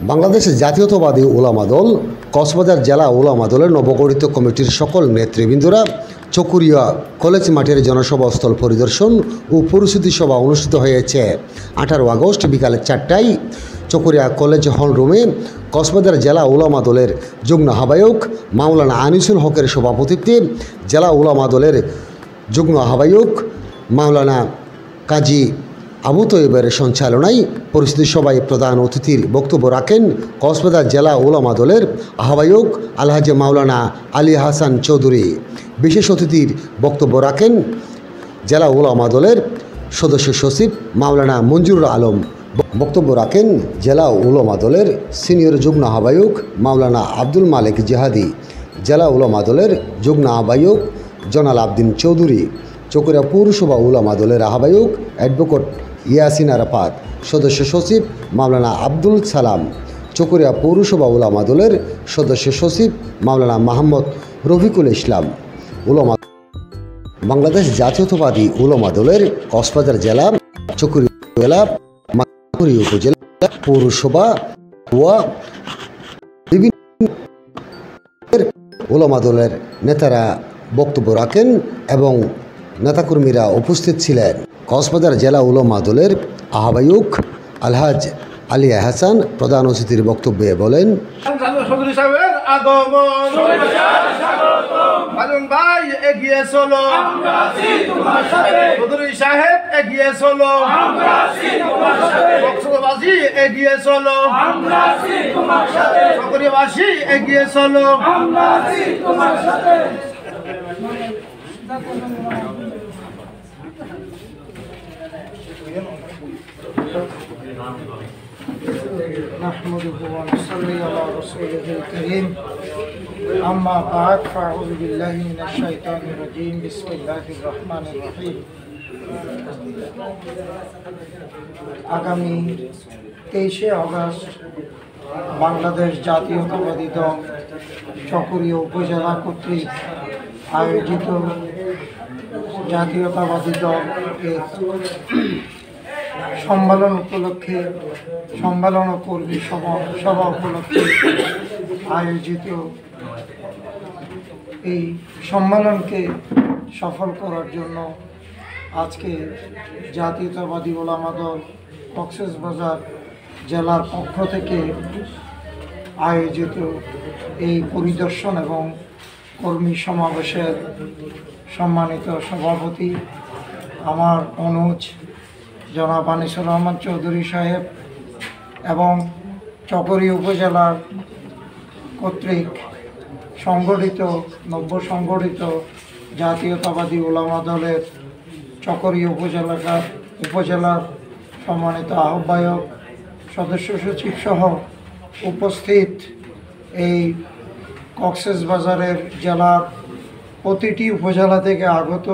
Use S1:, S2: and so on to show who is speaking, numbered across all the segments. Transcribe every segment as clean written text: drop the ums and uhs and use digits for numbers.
S1: বাংলাদেশের জাতীয়তাবাদী ওলামা দল কক্সবাজার জেলা ওলামা দলের নবগঠিত কমিটির সকল নেতৃবৃন্দরা চকুরিয়া কলেজ মাঠের জনসভাস্থল পরিদর্শন ও পরিস্থিতি সভা অনুষ্ঠিত হয়েছে 18 আগস্ট বিকাল 4টায় চকুরিয়া কলেজ হল রুমে। কক্সবাজার জেলা ওলামা দলের যুগ্ম আহ্বায়ক মাওলানা আনিসুল হকের সভাপতিত্বে জেলা ওলামা দলের যুগ্ম আহ্বায়ক মাওলানা কাজী আবু তৈবের সঞ্চালনায় পরিস্থিতি সভায় প্রধান অতিথির বক্তব্য রাখেন কক্সবাজার জেলা ওলামা দলের আহ্বায়ক আলহাজ মাওলানা আলী হাসান চৌধুরী। বিশেষ অতিথির বক্তব্য রাখেন জেলা ওলামা দলের সদস্য সচিব মাওলানা মঞ্জুরুল আলম। বক্তব্য রাখেন জেলা ওলামা দলের সিনিয়র যুগ্ম আহ্বায়ক মাওলানা আব্দুল মালিক জিহাদি, জেলা ওলামা দলের যুগ্ম আহ্বায়ক জনাল আবদিন চৌধুরী, চকুরিয়া পৌরসভা ওলামা দলের আহ্বায়ক অ্যাডভোকেট ইয়াসিন আরাফাত, সদস্য সচিব মাওলানা আব্দুল সালাম, চকুরিয়া পৌরসভা ওলামা দলের সদস্য সচিব মাওলানা মাহমদ রফিকুল ইসলাম। ওলামা বাংলাদেশ জাতীয়তাবাদী ওলামা দলের কক্সবাজার জেলা, চকুরিয়া জেলা, উপজেলা, পৌরসভা ও বিভিন্ন ওলামা দলের নেতারা বক্তব্য রাখেন এবং নেতাকর্মীরা উপস্থিত ছিলেন। কক্সবাজার জেলা ওলামা দলের আহ্বায়ক আলহাজ আলী হাসান প্রধান অতিথির বক্তব্যে বলেন,
S2: ভাই এগিয়ে চলো, সাহেব এগিয়ে চলো, কক্সবাজারবাসী এগিয়ে চলো, চকরিয়াবাসী এগিয়ে চলো। نحمده ونصلي على رسوله الكريم أما بعد فأعوذ بالله من الشيطان الرجيم بسم الله الرحمن الرحيم। আগামী 23 আগস্ট বাংলাদেশ জাতীয়তাবাদী দল চকরিয়া উপজেলা কর্তৃক আয়োজিত জাতীয়তাবাদী দল সম্মেলন উপলক্ষে সম্মেলন ও কর্মী সভা উপলক্ষে আয়োজিত এই সম্মেলনকে সফল করার জন্য আজকে জাতীয়তাবাদী ওলামা দল কক্সবাজার জেলার পক্ষ থেকে আয়োজিত এই পরিদর্শন এবং কর্মী সমাবেশের সম্মানিত সভাপতি আমার অনুজ জনাব আনিসুর রহমান চৌধুরী সাহেব এবং চকরিয়া উপজেলার কর্তৃক নব্য সংগঠিত জাতীয়তাবাদী ওলামা দলের চকরিয়া উপজেলার সম্মানিত আহ্বায়ক সদস্য সচিব সহ উপস্থিত এই কক্সবাজারের জেলার প্রতিটি উপজেলা থেকে আগত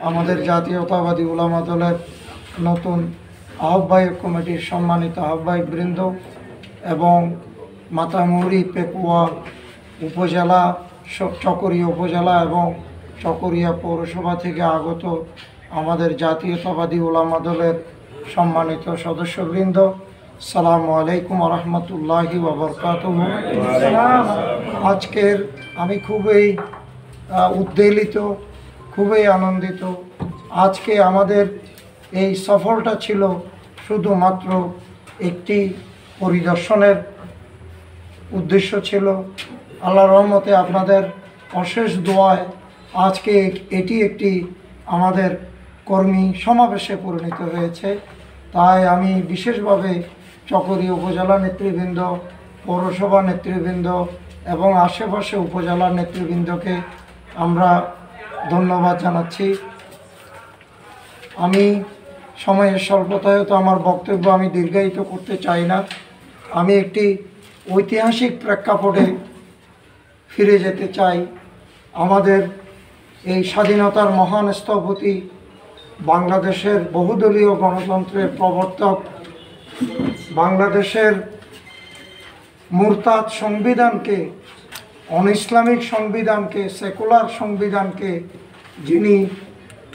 S2: আমাদের জাতীয়তাবাদী ওলামা দলের নতুন আহ্বায়ক কমিটির সম্মানিত আহ্বায়ক বৃন্দ এবং মাতামুহুরী পেকুয়া উপজেলা, চকরিয়া উপজেলা এবং চকরিয়া পৌরসভা থেকে আগত আমাদের জাতীয়তাবাদী ওলামা দলের সম্মানিত সদস্যবৃন্দ, আসসালামু আলাইকুম ওয়া রাহমাতুল্লাহি ওয়া বারাকাতুহু। আজকের আমি খুবই উদ্বেলিত, খুবই আনন্দিত। আজকে আমাদের এই সফরটা ছিল শুধুমাত্র একটি পরিদর্শনের উদ্দেশ্য ছিল। আল্লাহর রহমতে আপনাদের অশেষ দোয়ায় আজকে এটি একটি আমাদের কর্মী সমাবেশে পরিণত হয়েছে। তাই আমি বিশেষভাবে চকরিয়া উপজেলা নেতৃবৃন্দ, পৌরসভা নেতৃবৃন্দ এবং আশেপাশে উপজেলার নেতৃবৃন্দকে আমরা ধন্যবাদ জানাচ্ছি। আমি সময়ের স্বল্পতায় তো আমার বক্তব্য আমি দীর্ঘায়িত করতে চাই না। আমি একটি ঐতিহাসিক প্রেক্ষাপটে ফিরে যেতে চাই। আমাদের এই স্বাধীনতার মহান স্থপতি, বাংলাদেশের বহুদলীয় গণতন্ত্রের প্রবর্তক, বাংলাদেশের মুরতাদ সংবিধানকে, অনইসলামিক সংবিধানকে, সেকুলার সংবিধানকে যিনি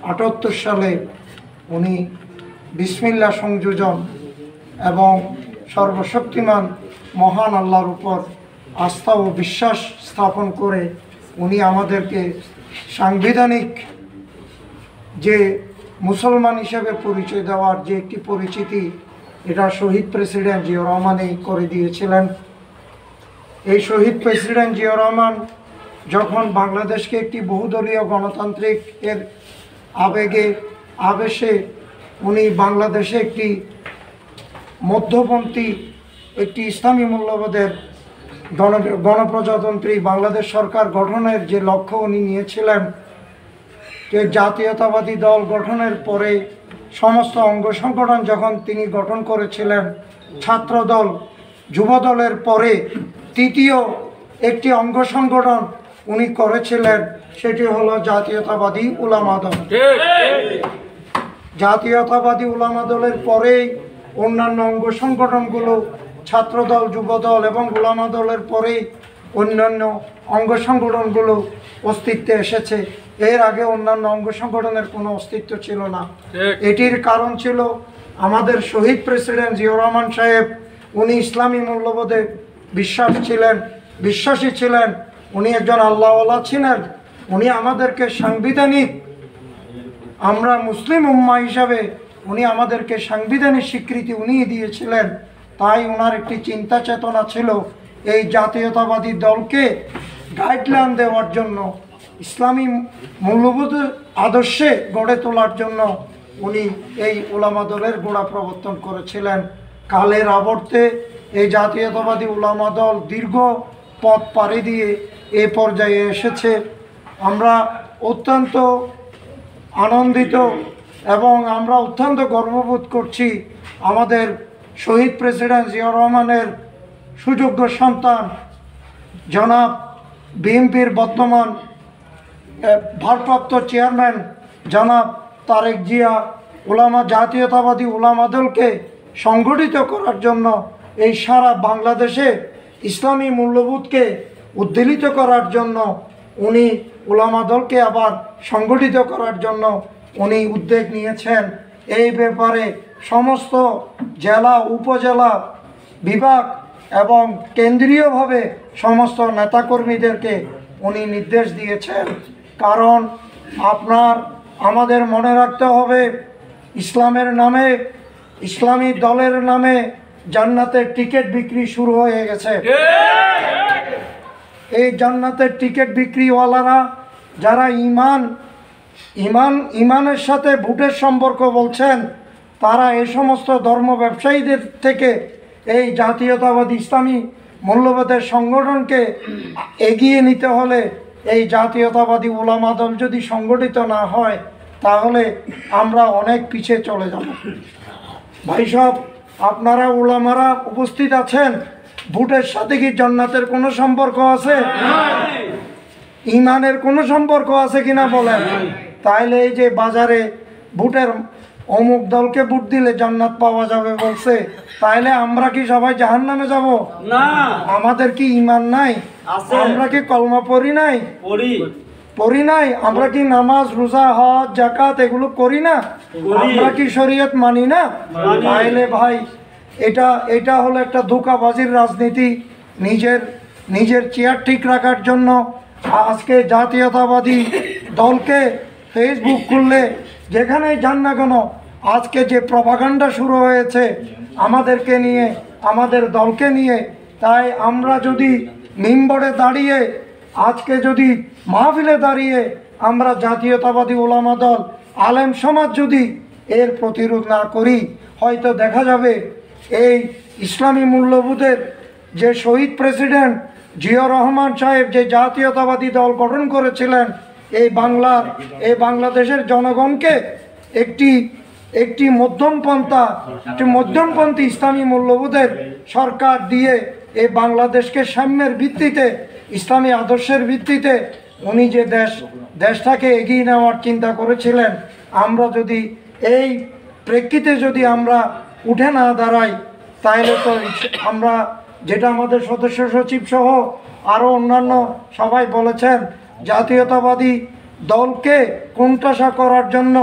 S2: 78 সালে উনি বিসমিল্লাহ সংযোজন এবং সর্বশক্তিমান মহান আল্লাহর উপর আস্থা ও বিশ্বাস স্থাপন করে উনি আমাদেরকে সাংবিধানিক যে মুসলমান হিসেবে পরিচয় দেওয়ার যে একটি পরিচিতি, এটা শহীদ প্রেসিডেন্ট জিয়াউর রহমানই করে দিয়েছিলেন। এই শহীদ প্রেসিডেন্ট জিয়াউর রহমান যখন বাংলাদেশকে একটি বহুদলীয় গণতান্ত্রিক এর আবেশে উনি বাংলাদেশে একটি মধ্যপন্থী একটি ইসলামী মূল্যবোধের গণপ্রজাতন্ত্রী বাংলাদেশ সরকার গঠনের যে লক্ষ্য উনি নিয়েছিলেন, যে জাতীয়তাবাদী দল গঠনের পরে সমস্ত অঙ্গ সংগঠন যখন তিনি গঠন করেছিলেন, ছাত্রদল যুবদলের পরে তৃতীয় একটি অঙ্গ সংগঠন উনি করেছিলেন, সেটি হলো জাতীয়তাবাদী উলামা দল। জাতীয়তাবাদী উলামা দলের পরেই অন্যান্য অঙ্গ সংগঠনগুলো ছাত্রদল, যুবদল এবং উলামা দলের পরেই অন্যান্য অঙ্গ সংগঠনগুলো অস্তিত্বে এসেছে। এর আগে অন্যান্য অঙ্গ সংগঠনের কোনো অস্তিত্ব ছিল না। এটির কারণ ছিল আমাদের শহীদ প্রেসিডেন্ট জিয়াউর রহমান সাহেব, উনি ইসলামী মূল্যবোধে বিশ্বাসী ছিলেন। উনি একজন আল্লাহওয়ালা ছিলেন। উনি আমাদেরকে সাংবিধানিক, আমরা মুসলিম উম্মাহ হিসাবে উনি আমাদেরকে সাংবিধানিক স্বীকৃতি উনি দিয়েছিলেন। তাই ওনার একটি চিন্তা চেতনা ছিল এই জাতীয়তাবাদী দলকে গাইডলাইন দেওয়ার জন্য, ইসলামী মূল্যবোধ আদর্শে গড়ে তোলার জন্য উনি এই উলামা দলের গোড়া প্রবর্তন করেছিলেন। কালের আবর্তে এই জাতীয়তাবাদী উলামা দল দীর্ঘ পথ পাড়ি দিয়ে এ পর্যায়ে এসেছে। আমরা অত্যন্ত আনন্দিত এবং আমরা অত্যন্ত গর্ববোধ করছি আমাদের শহীদ প্রেসিডেন্ট জিয়াউর রহমানের সুযোগ্য সন্তান জনাব বিএনপির বর্তমান ভারপ্রাপ্ত চেয়ারম্যান জনাব তারেক জিয়া জাতীয়তাবাদী উলামা দলকে সংগঠিত করার জন্য, এই সারা বাংলাদেশে ইসলামী মূল্যবোধকে উদ্দীলিত করার জন্য উনি উলামা দলকে আবার সংগঠিত করার জন্য উনি উদ্যোগ নিয়েছেন। এই ব্যাপারে সমস্ত জেলা, উপজেলা, বিভাগ এবং কেন্দ্রীয়ভাবে সমস্ত নেতাকর্মীদেরকে উনি নির্দেশ দিয়েছেন। কারণ আমাদের মনে রাখতে হবে, ইসলামের নামে, ইসলামী দলের নামে জান্নাতের টিকিট বিক্রি শুরু হয়ে গেছে। এই জান্নাতের টিকিট বিক্রিওয়ালারা যারা ইমানের সাথে ভোটের সম্পর্ক বলছেন, তারা এই সমস্ত ধর্ম ব্যবসায়ীদের থেকে এই জাতীয়তাবাদী ইসলামী মূল্যবোধের সংগঠনকে এগিয়ে নিতে হলে এই জাতীয়তাবাদী উলামা দল যদি সংগঠিত না হয়, তাহলে আমরা অনেক পিছিয়ে চলে যাব। ভাই সব, আপনারা উলামারা উপস্থিত আছেন, ভোটের সাথে কি জান্নাতের কোনো সম্পর্ক আছে? ইমানের কোনো সম্পর্ক আছে কিনা বলেন? তাইলে এই যে বাজারে ভোটের অমুক দলকে ভোট দিলে জান্নাত পাওয়া যাবে বলছে, তাইলে আমরা কি সবাই জাহান্নামে যাব? না। আমাদের কি ইমান নাই? আমরা কি কলমা পড়ি নাই? পড়ি নাই? আমরা কি নামাজ, রোজা, হজ, যাকাত এগুলো করি না? আমরা কি শরীয়ত মানি না? তাইলে ভাই এটা হলো একটা ধোঁকাবাজির রাজনীতি। নিজের চেয়ার ঠিক রাখার জন্য আজকে জাতীয়তাবাদী দলকে ফেসবুক খুললে যেখানেই যান না কেন, আজকে যে প্রপাগান্ডা শুরু হয়েছে আমাদেরকে নিয়ে, আমাদের দলকে নিয়ে, তাই আমরা যদি মিম্বরে দাঁড়িয়ে, আজকে যদি মাহফিলে দাঁড়িয়ে আমরা জাতীয়তাবাদী উলামা দল, আলেম সমাজ যদি এর প্রতিরোধ না করি, হয়তো দেখা যাবে এই ইসলামী মূল্যবোধের যে শহীদ প্রেসিডেন্ট জিয়াউর রহমান সাহেব যে জাতীয়তাবাদী দল গঠন করেছিলেন, এই বাংলাদেশের জনগণকে একটি মধ্যমপন্থী ইসলামী মূল্যবোধের সরকার দিয়ে এই বাংলাদেশকে সাম্যের ভিত্তিতে, ইসলামী আদর্শের ভিত্তিতে উনি যে দেশটাকে এগিয়ে নেওয়ার চিন্তা করেছিলেন, আমরা যদি এই প্রেক্ষিতে যদি আমরা উঠে না দাঁড়াই, তাহলে তো আমরা, যেটা আমাদের সদস্য সচিব সহ আরও অন্যান্য সবাই বলেছেন, জাতীয়তাবাদী দলকে কোণঠাসা করার জন্য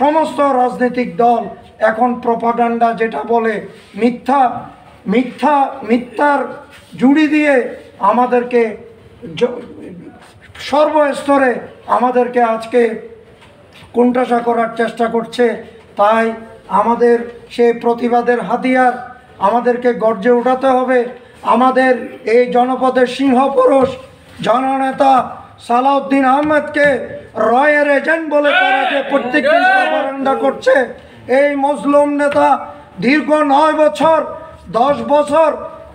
S2: সমস্ত রাজনৈতিক দল এখন প্রপাগান্ডা যেটা বলে, মিথ্যার জুড়ি দিয়ে আমাদেরকে সর্বস্তরে আমাদেরকে আজকে কোণঠাসা করার চেষ্টা করছে। তাই আমাদের সেই প্রতিবাদের হাতিয়ার আমাদেরকে গর্জে উঠাতে হবে। আমাদের এই জনপদের সিংহপুরুষ জননেতা সালাউদ্দিন আহমেদকে রয়ের এজেন্ট বলে তারা যে প্রত্যেকদিন প্রপাগান্ডা করছে, এই মজলুম নেতা দীর্ঘ 9 বছর 10 বছর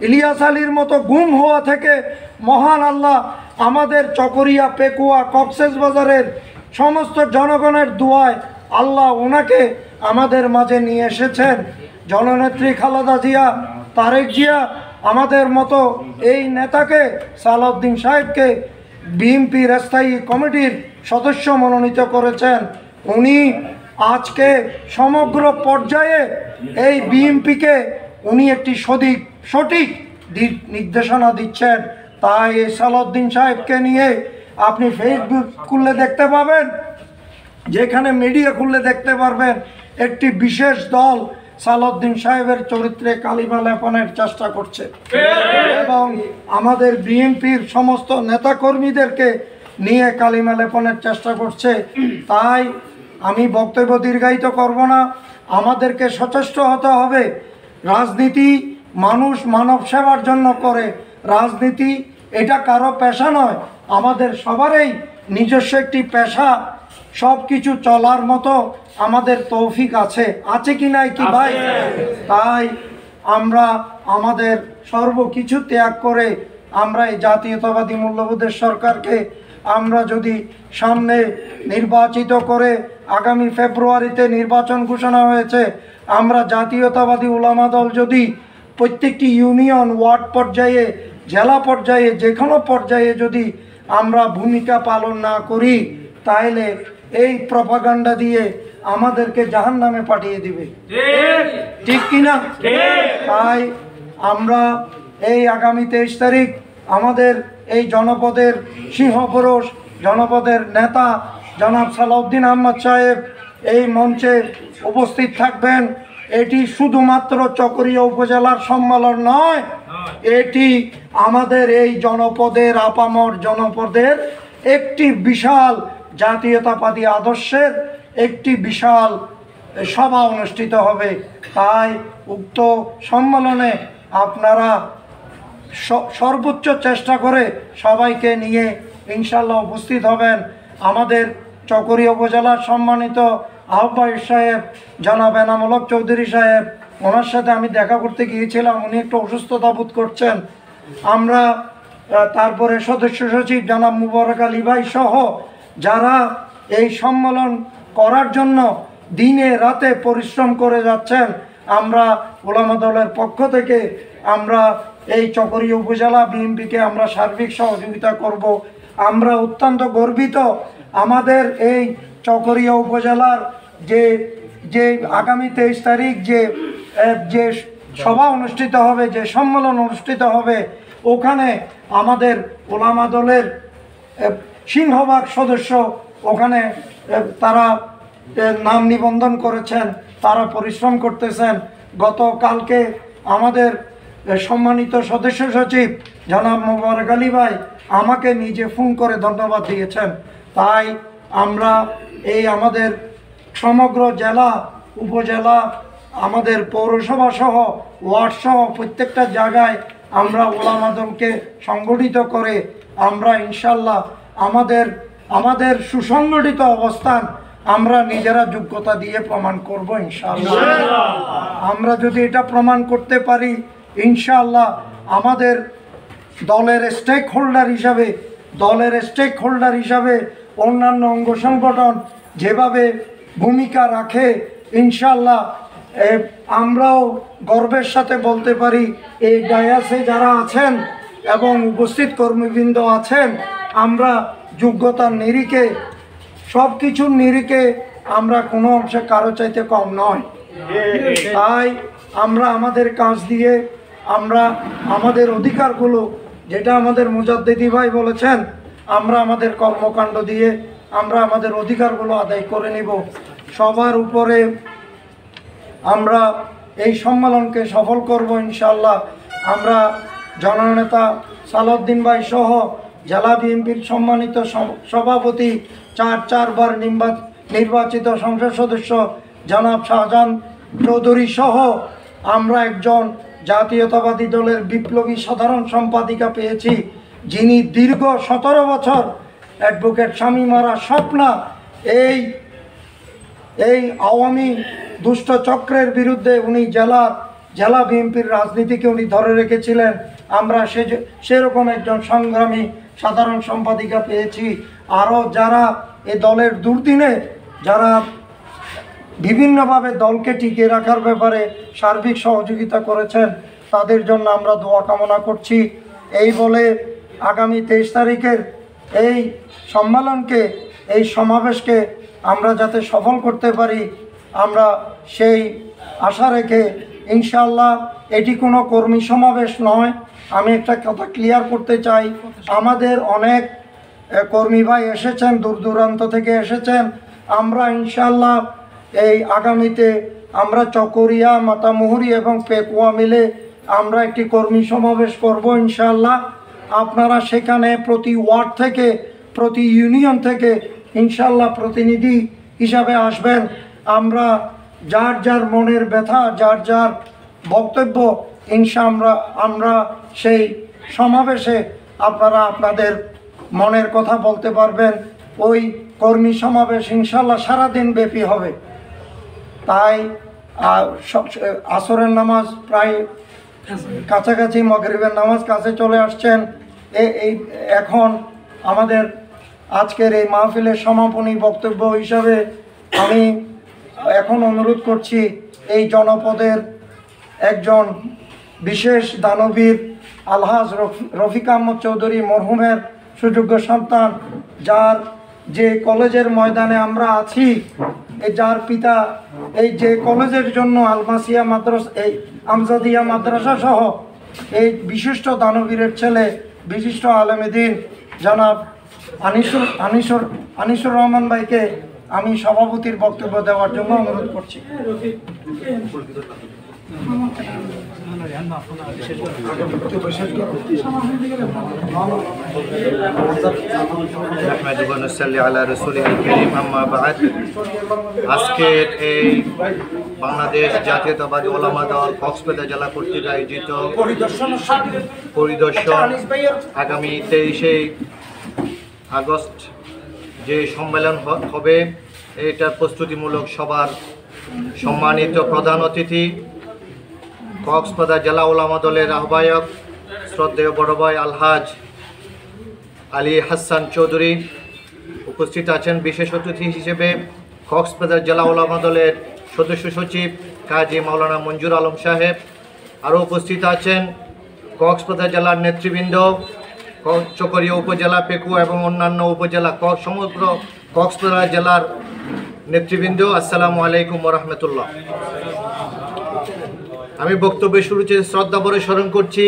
S2: ইলিয়াস আলীর মতো গুম হওয়া থেকে মহান আল্লাহ আমাদের চকরিয়া, পেকুয়া, কক্সবাজারের সমস্ত জনগণের দোয়ায় আল্লাহ ওনাকে আমাদের মাঝে নিয়ে এসেছেন। জননেত্রী খালেদা জিয়া, তারেক জিয়া আমাদের মতো এই নেতাকে, সালাউদ্দিন সাহেবকে বিএনপির স্থায়ী কমিটির সদস্য মনোনীত করেছেন। উনি আজকে সমগ্র পর্যায়ে এই বিএনপিকে উনি একটি সঠিক দিক নির্দেশনা দিচ্ছেন। তাই এই সালাউদ্দিন সাহেবকে নিয়ে আপনি ফেসবুক খুললে দেখতে পাবেন, যেখানে মিডিয়া খুললে দেখতে পারবেন একটি বিশেষ দল সালাউদ্দিন সাহেবের চরিত্রে কালিমা লেপনের চেষ্টা করছে এবং আমাদের বিএনপির সমস্ত নেতাকর্মীদেরকে নিয়ে কালিমা লেপনের চেষ্টা করছে। তাই আমি বক্তব্য দীর্ঘায়িত করব না, আমাদেরকে সচেষ্ট হতে হবে। রাজনীতি মানুষ মানব সেবার জন্য করে, রাজনীতি এটা কারো পেশা নয়, আমাদের সবারই নিজস্ব একটি পেশা। সব কিছু চলার মতো আমাদের তৌফিক আছে কি নাই কি ভাই? তাই আমরা আমাদের সর্বকিছু ত্যাগ করে আমরা এই জাতীয়তাবাদী মূল্যবোধের সরকারকে আমরা যদি সামনে নির্বাচিত করে, আগামী ফেব্রুয়ারিতে নির্বাচন ঘোষণা হয়েছে, আমরা জাতীয়তাবাদী উলামা দল যদি প্রত্যেকটি ইউনিয়ন, ওয়ার্ড পর্যায়ে, জেলা পর্যায়ে, যে কোনো পর্যায়ে যদি আমরা ভূমিকা পালন না করি, তাহলে এই প্রপাগান্ডা দিয়ে আমাদেরকে জাহান্নামে পাঠিয়ে দিবে, ঠিক কিনা? তাই আমরা এই আগামী 23 তারিখ আমাদের এই জনপদের সিংহপুরুষ, জনপদের নেতা জনাব সালাউদ্দিন আহমদ সাহেব এই মঞ্চে উপস্থিত থাকবেন। এটি শুধুমাত্র চকরিয়া উপজেলার সম্মেলন নয়, এটি আমাদের এই জনপদের, আপামর জনপদের একটি বিশাল জাতীয়তাবাদী আদর্শের একটি বিশাল সভা অনুষ্ঠিত হবে। তাই উক্ত সম্মেলনে আপনারা সর্বোচ্চ চেষ্টা করে সবাইকে নিয়ে ইনশাল্লাহ উপস্থিত হবেন। আমাদের চকরিয়া উপজেলার সম্মানিত আহ্বায়ক সাহেব জনাব এনামুল হক চৌধুরী সাহেব, ওনার সাথে আমি দেখা করতে গিয়েছিলাম, উনি একটু অসুস্থতা বোধ করছেন। আমরা তারপরে সদস্য সচিব জনাব মুবারক আলী ভাই সহ যারা এই সম্মেলন করার জন্য দিনে রাতে পরিশ্রম করে যাচ্ছেন, আমরা উলামা দলের পক্ষ থেকে আমরা এই চকরিয়া উপজেলা বিএনপিকে আমরা সার্বিক সহযোগিতা করব। আমরা অত্যন্ত গর্বিত আমাদের এই চকরিয়া উপজেলার যে আগামী 23 তারিখ যে সভা অনুষ্ঠিত হবে, যে সম্মেলন অনুষ্ঠিত হবে, ওখানে আমাদের উলামা দলের সিংহভাগ সদস্য ওখানে তারা নাম নিবন্ধন করেছেন, তারা পরিশ্রম করতেছেন। গতকালকে আমাদের সম্মানিত সদস্য সচিব জনাব মুবারক আলী ভাই আমাকে নিজে ফোন করে ধন্যবাদ দিয়েছেন। তাই আমরা এই আমাদের সমগ্র জেলা, উপজেলা, আমাদের পৌরসভা সহ ওয়ার্ড সহ প্রত্যেকটা জায়গায় আমরা উলামা দলকে সংগঠিত করে আমরা ইনশাল্লাহ আমাদের সুসংগঠিত অবস্থান আমরা নিজেরা যোগ্যতা দিয়ে প্রমাণ করব ইনশাআল্লাহ। আমরা যদি এটা প্রমাণ করতে পারি ইনশাআল্লাহ আমাদের দলের স্টেক হোল্ডার হিসাবে অন্যান্য অঙ্গ সংগঠন যেভাবে ভূমিকা রাখে ইনশাআল্লাহ আমরাও গর্বের সাথে বলতে পারি এই ডায়াসে যারা আছেন এবং উপস্থিত কর্মীবৃন্দ আছেন, আমরা যোগ্যতার নিরিখে, সব কিছুর নিরিখে আমরা কোনো অংশে কারো চাইতে কম নয়। তাই আমরা আমাদের কাজ দিয়ে আমরা আমাদের অধিকারগুলো, যেটা আমাদের মুজাদ্দিদি ভাই বলেছেন, আমরা আমাদের কর্মকাণ্ড দিয়ে আমরা আমাদের অধিকারগুলো আদায় করে নিব। সবার উপরে আমরা এই সম্মেলনকে সফল করব ইনশাআল্লাহ। আমরা জননেতা সালাউদ্দিন ভাই সহ জেলা বিএনপির সম্মানিত সভাপতি চারবার নির্বাচিত সংসদ সদস্য জনাব শাহজাহান চৌধুরী সহ আমরা একজন জাতীয়তাবাদী দলের বিপ্লবী সাধারণ সম্পাদিকা পেয়েছি, যিনি দীর্ঘ 17 বছর অ্যাডভোকেট শামীমারা স্বপ্না এই আওয়ামী দুষ্ট চক্রের বিরুদ্ধে উনি জেলা বিএনপির রাজনীতিকে উনি ধরে রেখেছিলেন। আমরা সেরকম একজন সংগ্রামী সাধারণ সম্পাদিকা পেয়েছি। আরও যারা এই দলের দুর্দিনে যারা বিভিন্নভাবে দলকে টিকিয়ে রাখার ব্যাপারে সার্বিক সহযোগিতা করেছেন, তাদের জন্য আমরা দোয়া কামনা করছি। এই বলে আগামী 23 তারিখের এই সম্মেলনকে, এই সমাবেশকে আমরা যাতে সফল করতে পারি, আমরা সেই আশা রেখে ইনশাআল্লাহ, এটি কোনো কর্মী সমাবেশ নয়। আমি একটা কথা ক্লিয়ার করতে চাই, আমাদের অনেক কর্মী ভাই এসেছেন, দূর দূরান্ত থেকে এসেছেন। আমরা ইনশাআল্লাহ এই আগামীতে আমরা চকরিয়া, মাতামুহুরী এবং পেকুয়া মিলে আমরা একটি কর্মী সমাবেশ করব ইনশাআল্লাহ। আপনারা সেখানে প্রতি ওয়ার্ড থেকে, প্রতি ইউনিয়ন থেকে ইনশাআল্লাহ প্রতিনিধি হিসাবে আসবেন। আমরা যার যার মনের ব্যথা, যার যার বক্তব্য আমরা সেই সমাবেশে আপনারা আপনাদের মনের কথা বলতে পারবেন। ওই কর্মী সমাবেশ ইনশাআল্লাহ সারাদিন ব্যাপী হবে। তাই আসরের নামাজ প্রায় কাছাকাছি, মাগরিবের নামাজ কাছে চলে আসছেন। এখন আমাদের আজকের এই মাহফিলের সমাপনী বক্তব্য হিসাবে আমি এখন অনুরোধ করছি এই জনপদের একজন বিশেষ দানবীর আলহাজ রফিক আহমদ চৌধুরী মরহুমের সুযোগ্য সন্তান, যার যে কলেজের ময়দানে আমরা আছি, যার পিতা এই যে কলেজের জন্য আলমাসিয়া মাদ্রাসা, এই আমজাদিয়া মাদ্রাসা সহ এই বিশিষ্ট দানবীরের ছেলে, বিশিষ্ট আলেমে দ্বীন জনাব আনিসুর রহমান ভাইকে আমি সভাপতির বক্তব্য দেওয়ার জন্য অনুরোধ করছি।
S3: আজকের এই বাংলাদেশ জাতীয়তাবাদী ওলামা দল কক্সবাজার জেলা কর্তৃক আয়োজিত পরিদর্শন আগামী 23 আগস্ট যে সম্মেলন হবে, এটার প্রস্তুতিমূলক সভার সম্মানিত প্রধান অতিথি কক্সবাজার জেলা ওলামা দলের আহ্বায়ক শ্রদ্ধেয় বড় ভাই আলহাজ আলী হাসান চৌধুরী, উপস্থিত আছেন বিশেষ অতিথি হিসেবে কক্সবাজার জেলা ওলামা দলের সদস্য সচিব কাজী মাওলানা মঞ্জুর আলম সাহেব। আরও উপস্থিত আছেন কক্সবাজার জেলার নেতৃবৃন্দ, চকরিয়া উপজেলা, পেকুয়া এবং অন্যান্য উপজেলা, সমগ্র কক্সবাজার জেলার নেতৃবৃন্দ। আসসালামু আলাইকুম ওয়া রাহমাতুল্লাহ। আমি বক্তব্যের শুরুতে শ্রদ্ধা ভরে স্মরণ করছি,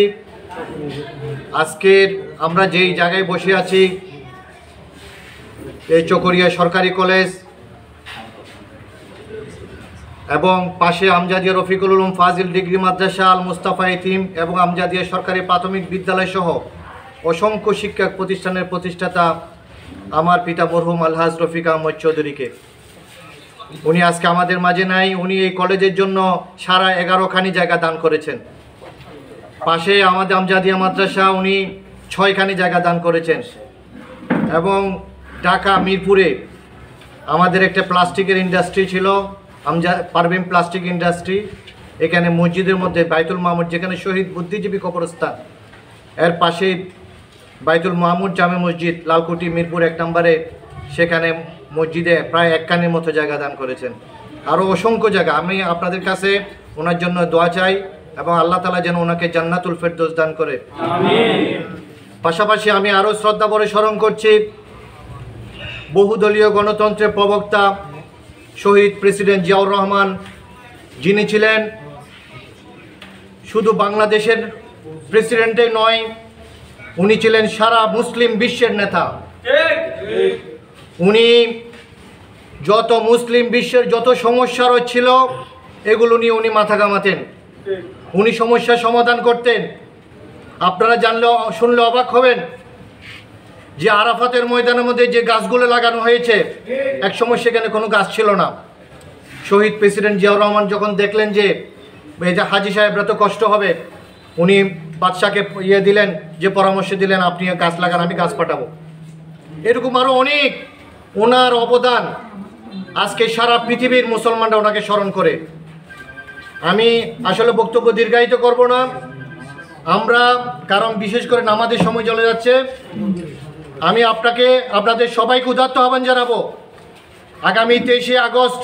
S3: আজকের আমরা যেই জায়গায় বসে আছি, এই চকরিয়া সরকারি কলেজ এবং পাশে আমজাদিয়া রফিকুল উলুম ফাজিল ডিগ্রি মাদ্রাসা, আল মুস্তাফা ইতিম এবং আমজাদিয়া সরকারি প্রাথমিক বিদ্যালয় সহ অসংখ্য শিক্ষা প্রতিষ্ঠানের প্রতিষ্ঠাতা আমার পিতা মরহুম আলহাজ রফিক আহমদ চৌধুরীকে, উনি আজকে আমাদের মাঝে নাই। উনি এই কলেজের জন্য সারা 11খানি জায়গা দান করেছেন। পাশে আমাদের আমজাদিয়া মাদ্রাসা, উনি 6খানি জায়গা দান করেছেন। এবং ঢাকা মিরপুরে আমাদের একটা প্লাস্টিকের ইন্ডাস্ট্রি ছিল, পারভীন প্লাস্টিক ইন্ডাস্ট্রি। এখানে মসজিদের মধ্যে বাইতুল মামুর, যেখানে শহীদ বুদ্ধিজীবী কবরস্থান, এর পাশেই বাইতুল মামুর জামে মসজিদ লালকুটি মিরপুর 1 নম্বরে, সেখানে মসজিদে প্রায় 1খানির মতো জায়গা দান করেছেন। আরও অসংখ্য জায়গা। আমি আপনাদের কাছে ওনার জন্য দোয়া চাই এবং আল্লাহ তাআলা যেন ওনাকে জান্নাতুল ফেরদৌস দান করে। পাশাপাশি আমি আরও শ্রদ্ধা ভরে স্মরণ করছি বহুদলীয় গণতন্ত্রের প্রবক্তা শহীদ প্রেসিডেন্ট জিয়াউর রহমান, যিনি ছিলেন শুধু বাংলাদেশের প্রেসিডেন্টই নয়, উনি ছিলেন সারা মুসলিম বিশ্বের নেতা। উনি যত মুসলিম বিশ্বের যত সমস্যারও ছিল, এগুলো নিয়ে উনি মাথা ঘামাতেন, উনি সমস্যার সমাধান করতেন। আপনারা জানলে শুনলে অবাক হবেন যে আরাফাতের ময়দানের মধ্যে যে গাছগুলো লাগানো হয়েছে, একসময় সেখানে কোনো গাছ ছিল না। শহীদ প্রেসিডেন্ট জিয়াউর রহমান যখন দেখলেন যে এই যে হাজী সাহেবরা তো কষ্ট হবে, উনি বাদশাকে দিলেন, যে পরামর্শ দিলেন আপনি গাছ লাগান, আমি গাছ পাঠাবো। এরকম আরও অনেক ওনার অবদান আজকে সারা পৃথিবীর মুসলমানরা ওনাকে স্মরণ করে। আমি আসলে বক্তব্য দীর্ঘায়িত করব না, আমরা কারণ বিশেষ করে নামাজের সময় চলে যাচ্ছে। আমি আপনাদের সবাইকে উদাত্ত আহ্বান জানাবো, আগামী 23শে আগস্ট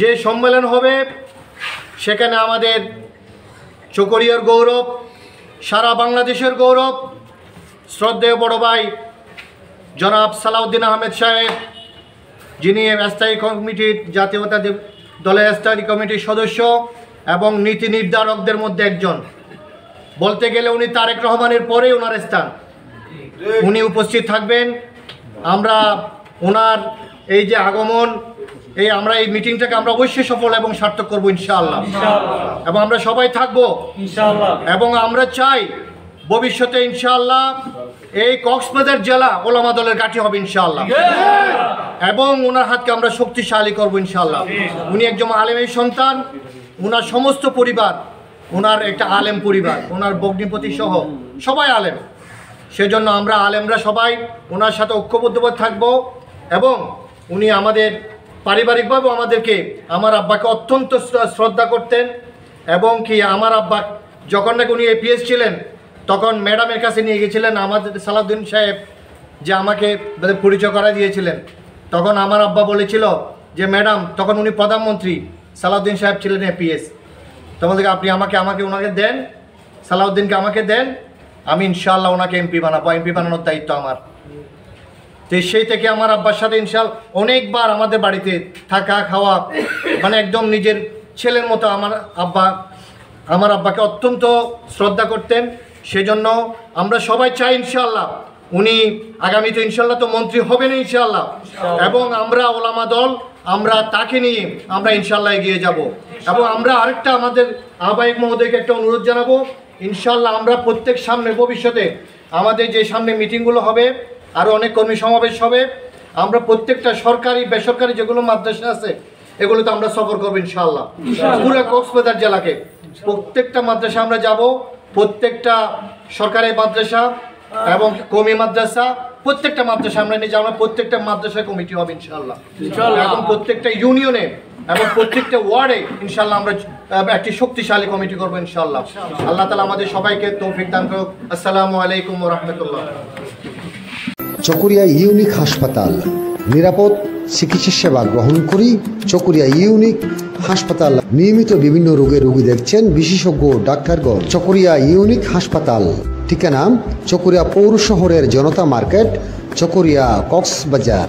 S3: যে সম্মেলন হবে সেখানে আমাদের চকরিয়ার গৌরব, সারা বাংলাদেশের গৌরব, শ্রদ্ধেয় বড় ভাই জনাব সালাউদ্দিন আহমেদ সাহেব, যিনি স্থায়ী কমিটির জাতীয়তা দলের স্থায়ী কমিটির সদস্য এবং নীতি নির্ধারকদের মধ্যে একজন, বলতে গেলে উনি তারেক রহমানের পরেই ওনার স্থান, উনি উপস্থিত থাকবেন। আমরা ওনার এই যে আগমন, আমরা এই মিটিংটাকে আমরা অবশ্যই সফল এবং সার্থক করবো ইনশাআল্লাহ, এবং আমরা সবাই থাকবো ইনশাআল্লাহ। এবং আমরা চাই ভবিষ্যতে ইনশাআল্লাহ এই কক্সবাজার জেলা ওলামা দলের ঘাঁটি হবে ইনশাআল্লাহ, এবং ওনার হাতকে আমরা শক্তিশালী করবো ইনশাআল্লাহ। উনি একজন আলেমের সন্তান, ওনার সমস্ত পরিবার, ওনার একটা আলেম পরিবার, ওনার ভগ্নিপতি সহ সবাই আলেম। সেজন্য আমরা আলেমরা সবাই ওনার সাথে ঐক্যবদ্ধভাবে থাকবো। এবং উনি আমাদের পারিবারিকভাবেও আমাদেরকে, আমার আব্বাকে অত্যন্ত শ্রদ্ধা করতেন, এবং কি আমার আব্বা যখন নাকি উনি এপিএস ছিলেন তখন ম্যাডামের কাছে নিয়ে গেছিলেন আমাদের সালাউদ্দিন সাহেব, যে আমাকে পরিচয় করা দিয়েছিলেন। তখন আমার আব্বা বলেছিল যে ম্যাডাম, তখন উনি প্রধানমন্ত্রী, সালাউদ্দিন সাহেব ছিলেন এপিএস, তখন থেকে আপনি আমাকে ওনাকে দেন, সালাউদ্দিনকে আমাকে দেন, আমি ইনশাআল্লাহ ওনাকে এমপি বানাবো, এমপি বানানোর দায়িত্ব আমার। তো সেই থেকে আমার আব্বার সাথে ইনশাআল্লাহ অনেকবার আমাদের বাড়িতে থাকা খাওয়া, মানে একদম নিজের ছেলের মতো আমার আব্বাকে অত্যন্ত শ্রদ্ধা করতেন। সেজন্য আমরা সবাই চাই ইনশাআল্লাহ উনি আগামীতে ইনশাআল্লাহ তো মন্ত্রী হবেন ইনশাআল্লাহ, এবং আমরা ওলামা দল আমরা তাকে নিয়ে আমরা ইনশাআল্লাহ এগিয়ে যাব। এবং আমরা আরেকটা আমাদের আহ্বায়ক মহোদয়কে একটা অনুরোধ জানাবো, ইনশাআল্লাহ আমরা প্রত্যেক সামনে ভবিষ্যতে আমাদের যে সামনে মিটিংগুলো হবে, আরও অনেক কর্মী সমাবেশ হবে, আমরা প্রত্যেকটা সরকারি বেসরকারি যেগুলো মাদ্রাসা আছে এগুলোতে আমরা সফর করবো ইনশাআল্লাহ। পুরো কক্সবাজার জেলাকে প্রত্যেকটা মাদ্রাসা আমরা যাব, প্রত্যেকটা সরকারি মাদ্রাসা এবং কওমি মাদ্রাসা, প্রত্যেকটা মাদ্রাসা আমরা নিয়ে যাবো, প্রত্যেকটা মাদ্রাসা কমিটি হবে ইনশাআল্লাহ, এবং প্রত্যেকটা ইউনিয়নে এবং প্রত্যেকটা ওয়ার্ডে ইনশাআল্লাহ আমরা একটি শক্তিশালী কমিটি করবো ইনশাআল্লাহ। আল্লাহ তাআলা আমাদের সবাইকে তৌফিক দান করুক। আসসালামু আলাইকুম ওয়া রাহমাতুল্লাহ।
S1: চকরিয়া ইউনিক হাসপাতাল, নিরাপদ চিকিৎসা সেবা গ্রহণ করি। চকরিয়া ইউনিক হাসপাতাল নিয়মিত বিভিন্ন রোগের রোগী দেখছেন বিশেষজ্ঞ ডাক্তারগণ। চকরিয়া ইউনিক হাসপাতাল, ঠিকানা চকরিয়া পৌর শহরের জনতা মার্কেট, চকরিয়া, কক্সবাজার।